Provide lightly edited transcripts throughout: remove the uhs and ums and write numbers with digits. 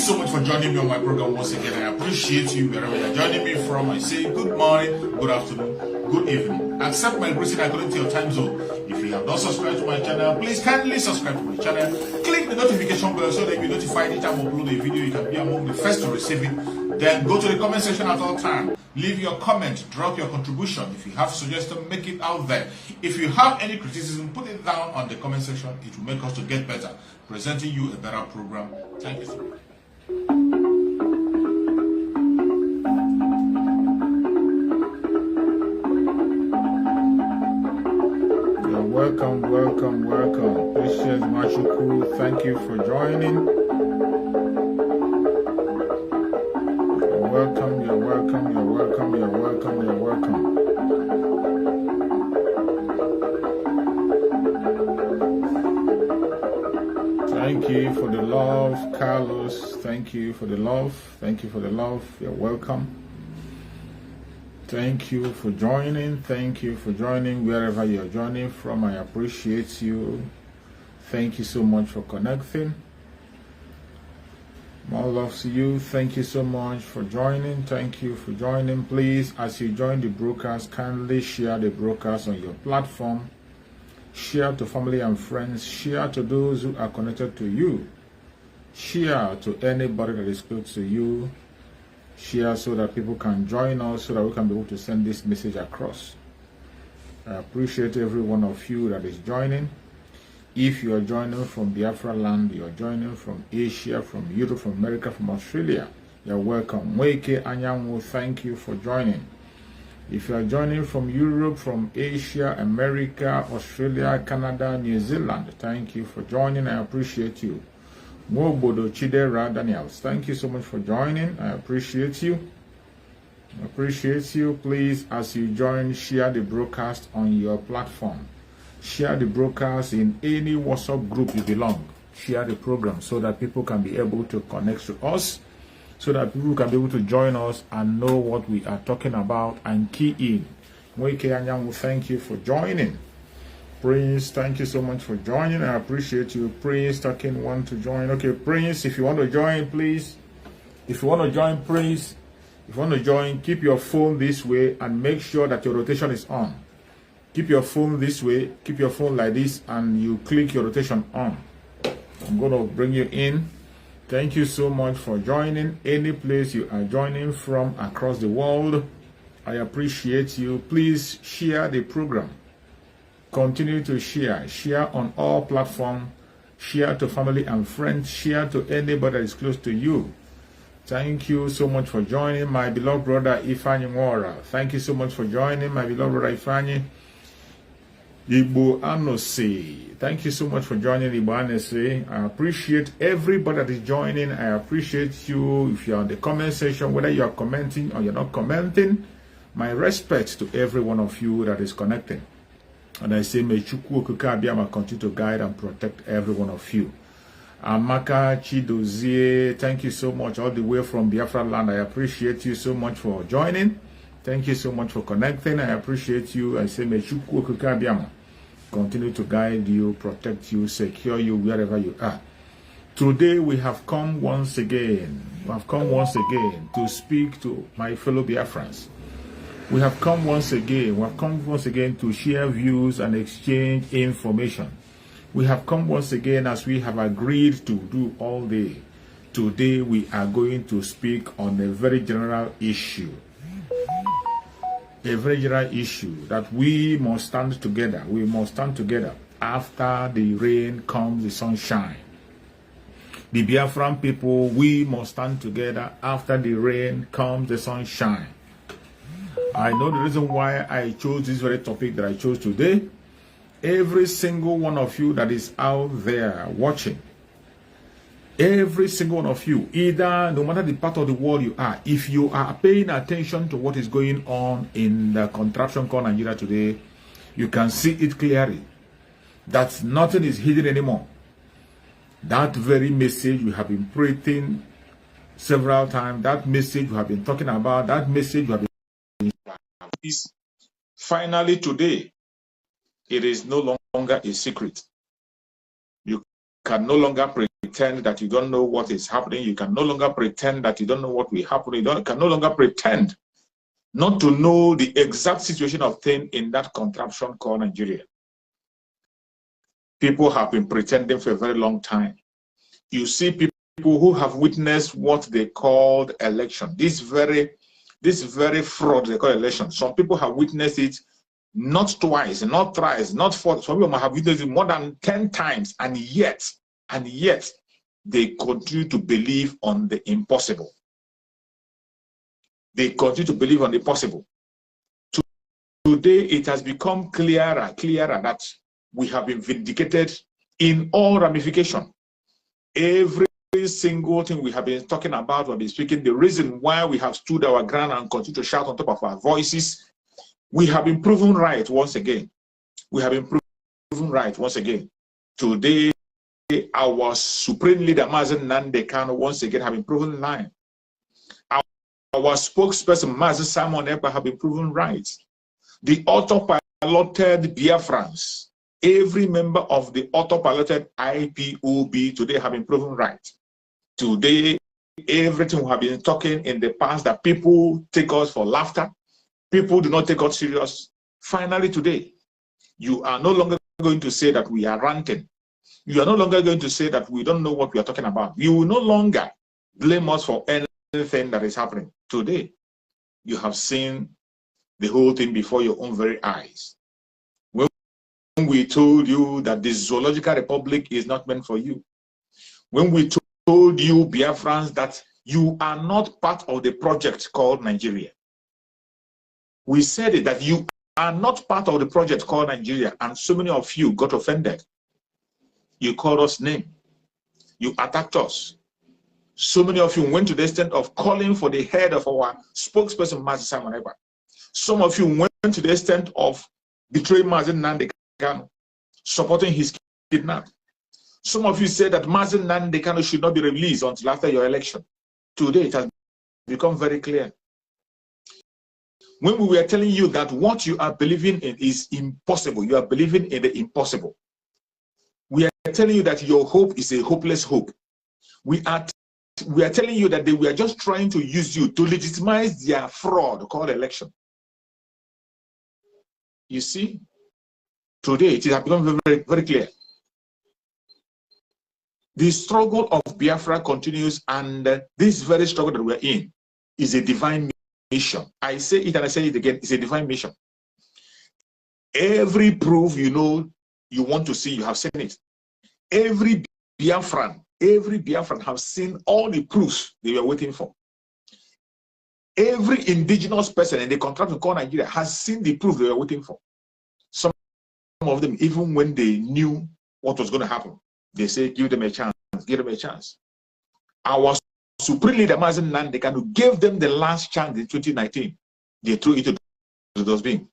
so much for joining me on my program once again. I appreciate you wherever you're joining me from. I say good morning, good afternoon, good evening. Accept my greeting according to your time zone. If you have not subscribed to my channel, please kindly subscribe to my channel. Click the notification bell so that you'll be notified anytime I upload a video. You can be among the first to receive it. Then go to the comment section at all times. Leave your comment, drop your contribution. If you have suggestions, make it out there. If you have any criticism, put it down on the comment section. It will make us to get better, presenting you a better program. Thank you so much. Welcome. Patience Machuku, thank you for joining. You're welcome. Thank you for the love, Carlos. Thank you for the love. You're welcome. Thank you for joining. Wherever you're joining from. I appreciate you. Thank you so much for connecting. More love to you. Thank you so much for joining. Please, as you join the broadcast, kindly share the broadcast on your platform. Share to family and friends. Share to those who are connected to you. Share to anybody that is close to you. Share so that people can join us, so that we can be able to send this message across. I appreciate every one of you that is joining. If you are joining from Biafra land, you are joining from Asia, from Europe, from America, from Australia, you're welcome. Mweke Anyanwu, thank you for joining. If you are joining from Europe, from Asia, America, Australia, Canada, New Zealand, thank you for joining. I appreciate you. Mobodo Chidera Daniels, thank you so much for joining. I appreciate you. Please, as you join, share the broadcast on your platform. Share the broadcast in any WhatsApp group you belong. Share the program so that people can be able to connect to us, so that people can be able to join us and know what we are talking about and key in. Mweke Anyanwu, thank you for joining. Prince, thank you so much for joining. I appreciate you. Prince, talking want to join. Okay, Prince, if you want to join, please. If you want to join, keep your phone this way and make sure that your rotation is on. Keep your phone this way. Keep your phone like this and you click your rotation on. I'm going to bring you in. Thank you so much for joining. Any place you are joining from across the world, I appreciate you. Please share the program. Continue to share on all platforms, share to family and friends, share to anybody that is close to you. Thank you so much for joining, my beloved brother Ifani Mora. Thank you so much for joining, my beloved brother Ifani. Igbo Anose, thank you so much for joining Igbo Anose. I appreciate everybody that is joining. I appreciate you. If you're on the comment section, whether you're commenting or you're not commenting, my respect to every one of you that is connecting. And I say, may Chukwu Okukabiyama continue to guide and protect every one of you. Amaka Chidozie, thank you so much, all the way from Biafra land. I appreciate you so much for joining. Thank you so much for connecting. I appreciate you. I say, may Chukwu Okukabiyama continue to guide you, protect you, secure you wherever you are. Today we have come once again. To speak to my fellow Biafrans. We have come once again to share views and exchange information. We have come once again as we have agreed to do all day. Today we are going to speak on a very general issue. A very general issue that we must stand together. We must stand together. After the rain comes the sunshine. The Biafran people, we must stand together. After the rain comes the sunshine. I know the reason why I chose this very topic that I chose today. Every single one of you that is out there watching, every single one of you, either no matter the part of the world you are, if you are paying attention to what is going on in the contraption called Nigeria today, you can see it clearly. That nothing is hidden anymore. That very message we have been preaching several times, that message we have been talking about, that message we have been is finally today, it is no longer a secret. You can no longer pretend pretend that you don't know what is happening. You can no longer pretend that you don't know what will happen. You can no longer pretend not to know the exact situation of things in that contraption called Nigeria. People have been pretending for a very long time. You see people who have witnessed what they called election. This very fraud they call election. Some people have witnessed it not twice, not thrice, not four. Some people have witnessed it more than 10 times, and yet they continue to believe on the impossible. They continue to believe on the possible. Today, it has become clearer that we have been vindicated in all ramifications. Every single thing we have been talking about, we've been speaking, the reason why we have stood our ground and continue to shout on top of our voices, we have been proven right once again. We have been proven right once again. Today, our supreme leader, Mazen Nande Kano, once again have been proven right. Our spokesperson, Mazen Simon Ekpa, have been proven right. The autopiloted Biafrans, every member of the autopiloted IPOB today have been proven right. Today, everything we have been talking in the past that people take us for laughter, people do not take us serious. Finally, today, you are no longer going to say that we are ranting. You are no longer going to say that we don't know what we are talking about. You will no longer blame us for anything that is happening. Today, you have seen the whole thing before your own very eyes. When we told you that the Zoological Republic is not meant for you, when we told you, Biafrans, that you are not part of the project called Nigeria, we said it, that you are not part of the project called Nigeria, and so many of you got offended. You called us name. You attacked us. So many of you went to the extent of calling for the head of our spokesperson, Mazi Simon Ekpa. Some of you went to the extent of betraying Mazen Nande Kano, supporting his kidnap. Some of you said that Mazen Nande Kano should not be released until after your election. Today, it has become very clear. When we were telling you that what you are believing in is impossible, you are believing in the impossible. We are telling you that your hope is a hopeless hope. We are telling you that they were just trying to use you to legitimize their fraud called election. You see, today it has become very, very clear. The struggle of Biafra continues, and this very struggle that we're in is a divine mission. I say it and I say it again, it's a divine mission. Every proof you know you want to see, you have seen it. Every Biafran have seen all the proofs they were waiting for. Every indigenous person in the contract to call Nigeria has seen the proof they were waiting for. Some of them, even when they knew what was going to happen, they say, give them a chance, give them a chance. Our supreme leader, Mazen Nande Kano, gave them the last chance in 2019. They threw it to the dustbin.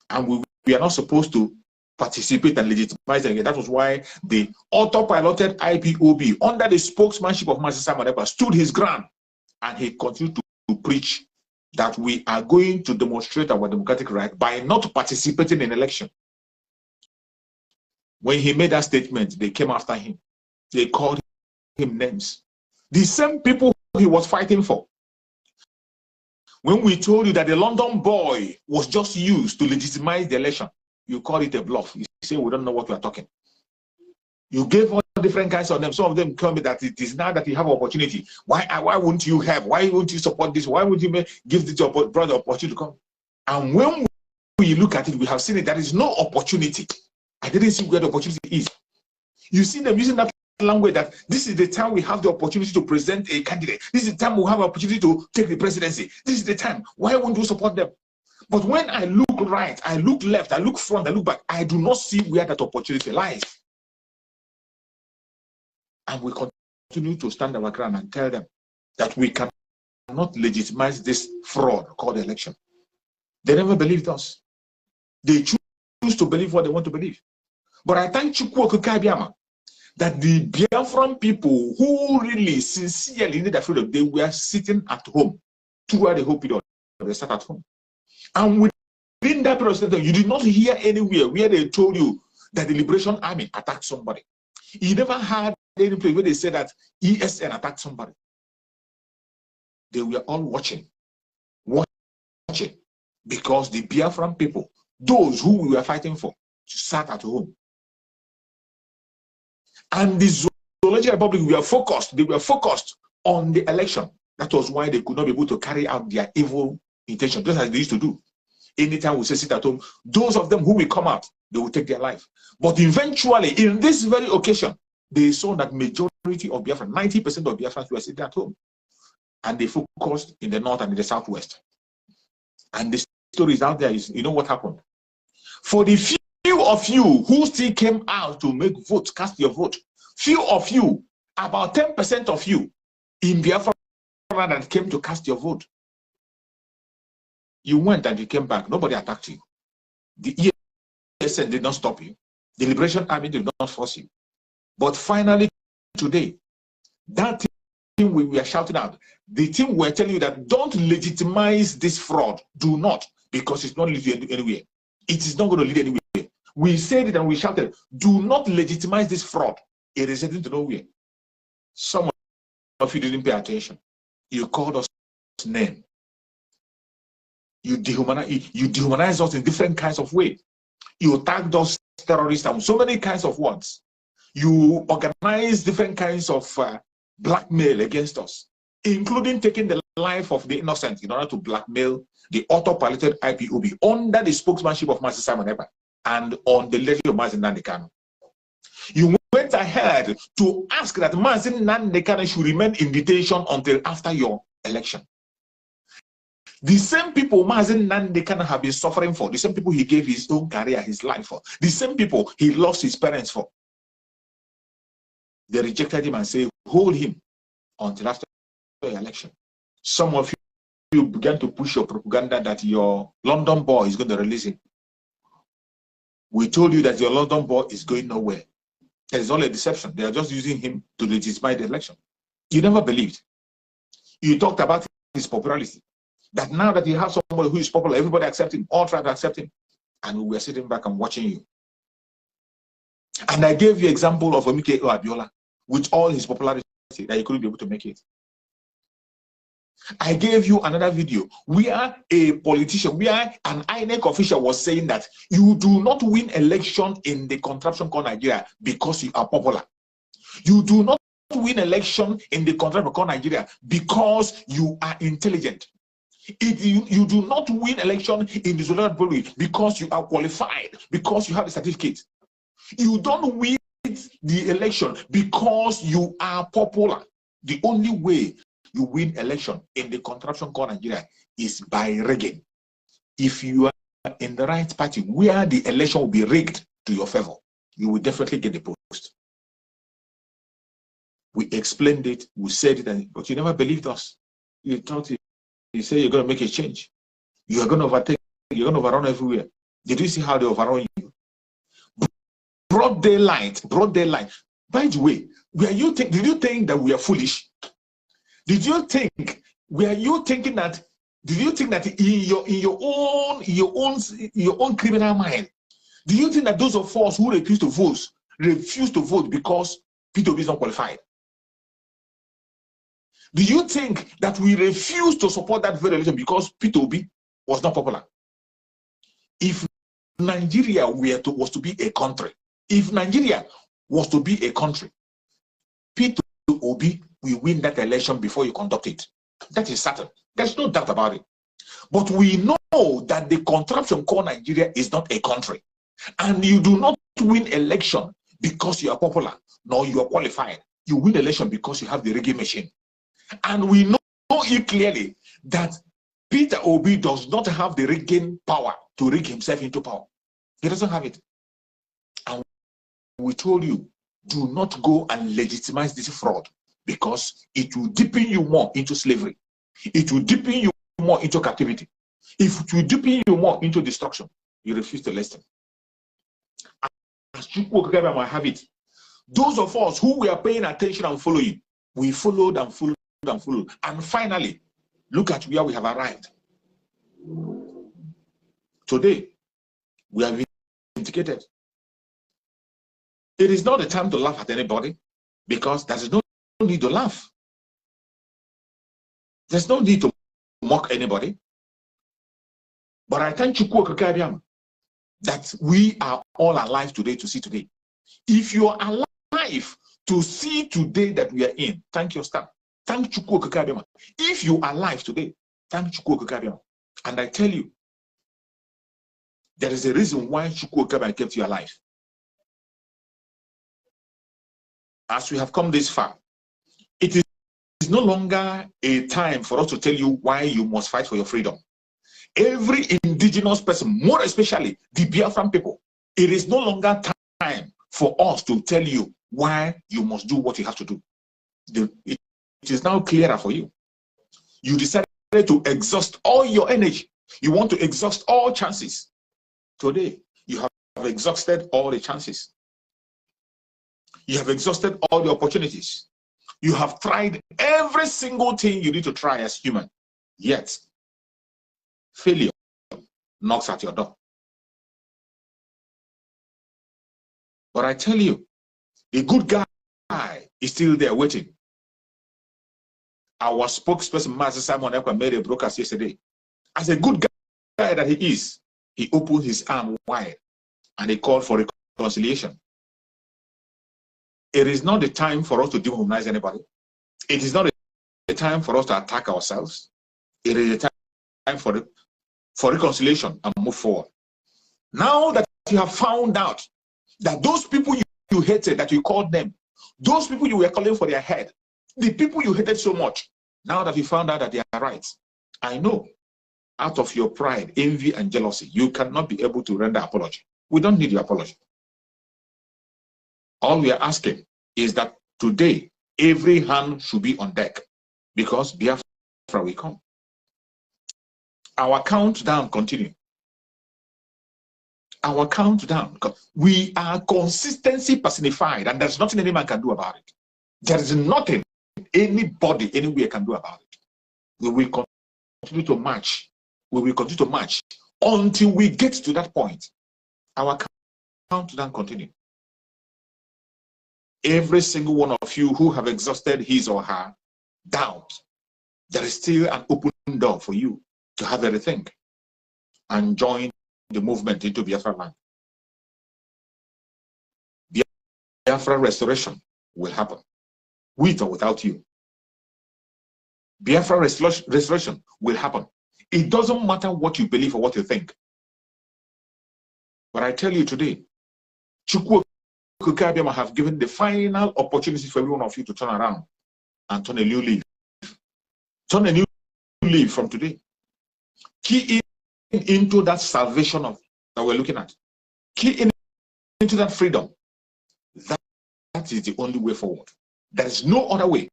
And we are not supposed to participate and legitimize them again. That was why the autopiloted IPOB, under the spokesmanship of Mazen Simon Ekpa, stood his ground, and he continued to preach that we are going to demonstrate our democratic right by not participating in election. When he made that statement, they came after him. They called him names. The same people he was fighting for. When we told you that the London boy was just used to legitimize the election, you call it a bluff. You say we don't know what we are talking. You gave all different kinds of them. Some of them tell me that it is now that you have opportunity. Why wouldn't you have? Why won't you support this? Why would you give this brother opportunity to come? And when we look at it, we have seen it. There is no opportunity. I didn't see where the opportunity is. You see them using that language that this is the time we have the opportunity to present a candidate. This is the time we have an opportunity to take the presidency. This is the time. Why won't you support them? But when I look right, I look left, I look front, I look back, I do not see where that opportunity lies. And we continue to stand our ground and tell them that we cannot legitimize this fraud called election. They never believed us. They choose to believe what they want to believe. But I thank Chukwu Okike that the Biafran people who really sincerely need their freedom, they were sitting at home throughout the whole period. They sat at home. And within that period, you did not hear anywhere where they told you that the Liberation Army attacked somebody. You never heard any place where they say that ESN attacked somebody. They were all watching, because the Biafran people, those who we were fighting for, sat at home. And the Zoological Republic, they were focused on the election. That was why they could not be able to carry out their evil intention, just as they used to do. Anytime we say sit at home, those of them who will come out, they will take their life. But eventually, in this very occasion, they saw that majority of Biafran, 90% of Biafrans were sitting at home. And they focused in the north and in the southwest. And the story is out there. You know what happened? For the few of you who still came out to make votes, cast your vote, few of you, about 10% of you in Biafra that came to cast your vote, you went and you came back. Nobody attacked you. The ESN did not stop you. The Liberation Army did not force you. But finally, today, that thing we were shouting out, the thing we're telling you that don't legitimize this fraud. Do not, because it's not leading anywhere. It is not going to lead anywhere. We said it and we shouted, do not legitimize this fraud. It is heading to nowhere. Some of you didn't pay attention. You called us name. You dehumanize us in different kinds of ways. You tagged us terrorists and so many kinds of words. You organize different kinds of blackmail against us, including taking the life of the innocent in order to blackmail the auto-piloted IPOB under the spokesmanship of Master Simon Eber and on the leadership of Master Nnamdi Kanu. You went ahead to ask that Master Nnamdi Kanu should remain in detention until after your election. The same people Master Nnamdi Kanu have been suffering for, the same people he gave his own career, his life for, the same people he lost his parents for. They rejected him and said, hold him until after the election. Some of you began to push your propaganda that your London boy is going to release him. We told you that your London boy is going nowhere. It's all a deception. They are just using him to legitimize the election. You never believed. You talked about his popularity. That now that you have somebody who is popular, everybody accept him, all try to accept him. And we were sitting back and watching you. And I gave you example of Omike Abiola with all his popularity that he couldn't be able to make it. I gave you another video where a politician, where an INEC official was saying that you do not win election in the contraption called Nigeria because you are popular. You do not win election in the contraption called Nigeria because you are intelligent. You do not win election in the Zoological Republic because you are qualified, because you have a certificate. You don't win the election because you are popular. The only way you win election in the contraption called Nigeria is by rigging. If you are in the right party where the election will be rigged to your favor, you will definitely get the post. We explained it, we said it, but you never believed us. You thought you say you're going to make a change. You are going to overtake, you're going to overrun everywhere. Did you see how they overrun you? Broad daylight, broad daylight. By the way, did you think that we are foolish? Did you think in your own criminal mind, do you think that those of us who refuse to vote because P2B is not qualified? Do you think that we refuse to support that very election because P2B was not popular? If Nigeria was to be a country, P2B will win that election before you conduct it. That is certain. There's no doubt about it. But we know that the contraption called Nigeria is not a country. And you do not win election because you are popular, nor you are qualified. You win election because you have the rigging machine. And we know it clearly that Peter Obi does not have the rigging power to rig himself into power. He doesn't have it. And we told you, do not go and legitimize this fraud because it will deepen you more into slavery. It will deepen you more into captivity. If it will deepen you more into destruction, you refuse to listen. As you might have it, those of us who were paying attention and following, we followed and followed and followed. And finally, look at where we have arrived. Today, we have been vindicated. It is not the time to laugh at anybody. because there's no need to laugh. There's no need to mock anybody. But I thank you that we are all alive today to see today. If you are alive to see today that we are in, thank your star. Thank Chukwu Okike. If you are alive today, thank Chukwu Okike. And I tell you, there is a reason why Chukwu Okike kept you alive. As we have come this far, it is no longer a time for us to tell you why you must fight for your freedom. Every indigenous person, more especially the Biafran people, it is no longer time for us to tell you why you must do what you have to do. It is now clearer for you. You decided to exhaust all your energy. You want to exhaust all chances. Today, you have exhausted all the chances. You have exhausted all the opportunities. You have tried every single thing you need to try as human. Yet, failure knocks at your door. But I tell you, a good guy is still there waiting. Our spokesperson, Master Simon Ekpa, made a broadcast yesterday. As a good guy that he is, he opened his arm wide and he called for reconciliation. It is not the time for us to dehumanize anybody. It is not the time for us to attack ourselves. It is the time for reconciliation and move forward. Now that you have found out that those people you hated, that you called them, those people you were calling for their head, the people you hated so much, now that you found out that they are right, I know out of your pride, envy, and jealousy, you cannot be able to render apology. We don't need your apology. All we are asking is that today, every hand should be on deck because Biafra will come. Our countdown continue. Our countdown. We are consistency personified, and there's nothing any man can do about it. There is nothing anybody anywhere can do about it. We will continue to march. We will continue to march until we get to that point. Our countdown continue. Every single one of you who have exhausted his or her doubt, there is still an open door for you to have a rethink and join the movement into Biafra land. Biafra restoration will happen, with or without you. Biafra restoration will happen. It doesn't matter what you believe or what you think. But I tell you today, Chukwu Okike have given the final opportunity for every one of you to turn around and turn a new leaf. Turn a new leaf from today. Key in into that salvation that we're looking at. Key in into that freedom. That is the only way forward. There is no other way.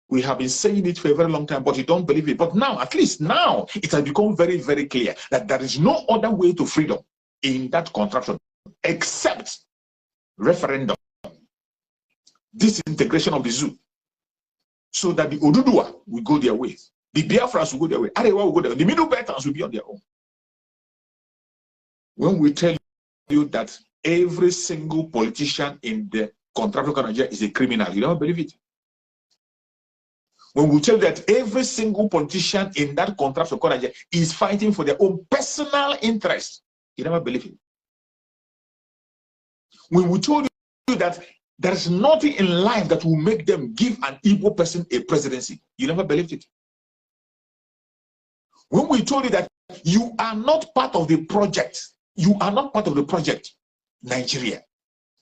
We have been saying it for a very long time, but you don't believe it. But now, at least now, it has become very, very clear that there is no other way to freedom in that contraption except referendum, disintegration of the zoo, so that the Oduduwa will go their ways, the Biafras will go their way, Arewa will go their way, the Middle Belters will be on their own. When we tell you that every single politician in the contraption of Nigeria is a criminal, you don't believe it. When we tell you that every single politician in that contraption of Nigeria is fighting for their own personal interest, you never believe it. When we told you that there is nothing in life that will make them give an Igbo person a presidency, you never believed it. When we told you that you are not part of the project, you are not part of the project, Nigeria,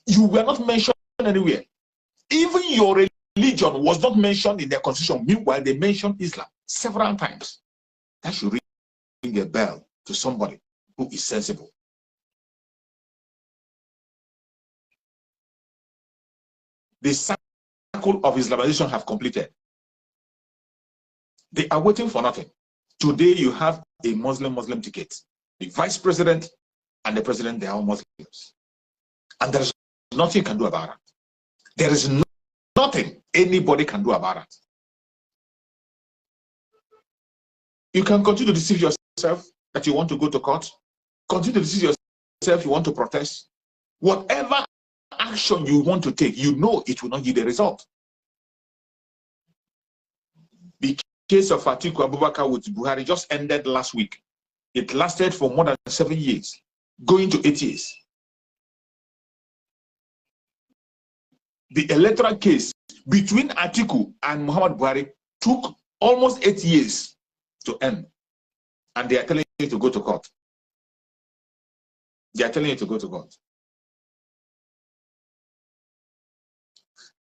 you were not mentioned anywhere. Even your religion was not mentioned in their constitution. Meanwhile, they mentioned Islam several times. That should ring a bell to somebody who is sensible. The cycle of Islamization have completed. They are waiting for nothing. Today you have a Muslim ticket. The vice president and the president, they are all Muslims. And there is nothing you can do about it. There is nothing anybody can do about it. You can continue to deceive yourself that you want to go to court. Continue to deceive yourself you want to protest. Whatever action you want to take, you know it will not yield a result. The case of Atiku Abubakar with Buhari just ended last week. It lasted for more than 7 years, going to 8 years. The electoral case between Atiku and Muhammad Buhari took almost 8 years to end. And they are telling you to go to court. They are telling you to go to court.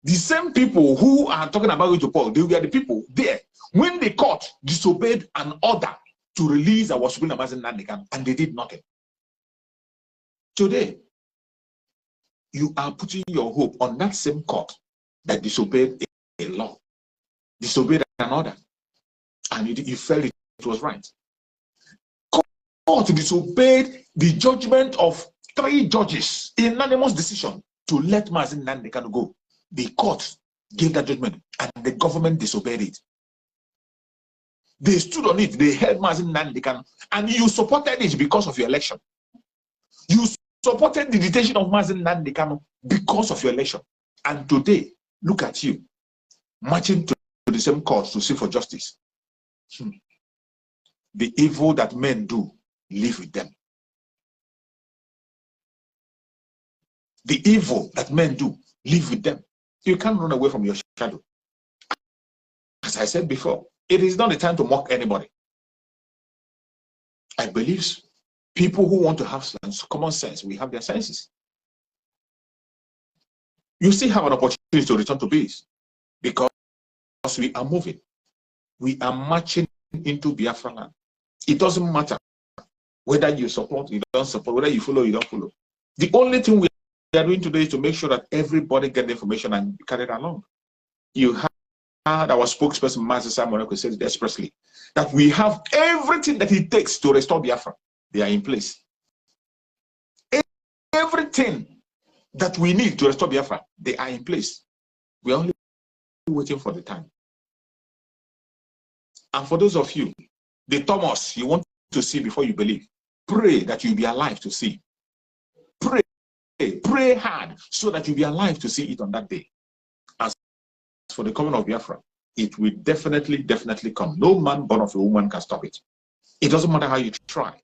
The same people who are talking about going to court, they were the people there when the court disobeyed an order to release our Supreme Amazon Nandikan, and they did nothing. Today, you are putting your hope on that same court that disobeyed a law, disobeyed an order, and you felt it was right. Court disobeyed the judgment of 3 judges, unanimous decision to let Mazin Nandikan go. The court gave that judgment, and the government disobeyed it. They stood on it. They held Mazin Nandikan, and you supported it because of your election. You supported the detention of Mazin Nandikan because of your election. And today, look at you, marching to the same court to seek for justice. The evil that men do, live with them. The evil that men do, live with them. You can't run away from your shadow. As I said before, it is not the time to mock anybody. I believe people who want to have common sense, we have their senses. You still have an opportunity to return to base because we are moving. We are marching into Biafra land. It doesn't matter whether you support, you don't support, whether you follow, you don't follow. The only thing we are doing today is to make sure that everybody get the information and carry it along. You have our spokesperson, Master Simon, said it expressly, that we have everything that it takes to restore Biafra. They are in place. Everything that we need to restore Biafra, they are in place. We are only waiting for the time. And for those of you, the Thomas you want to see before you believe, pray that you'll be alive to see. Pray hard so that you'll be alive to see it on that day. As for the coming of Biafra, it will definitely come. No man born of a woman can stop it. It doesn't matter how you try.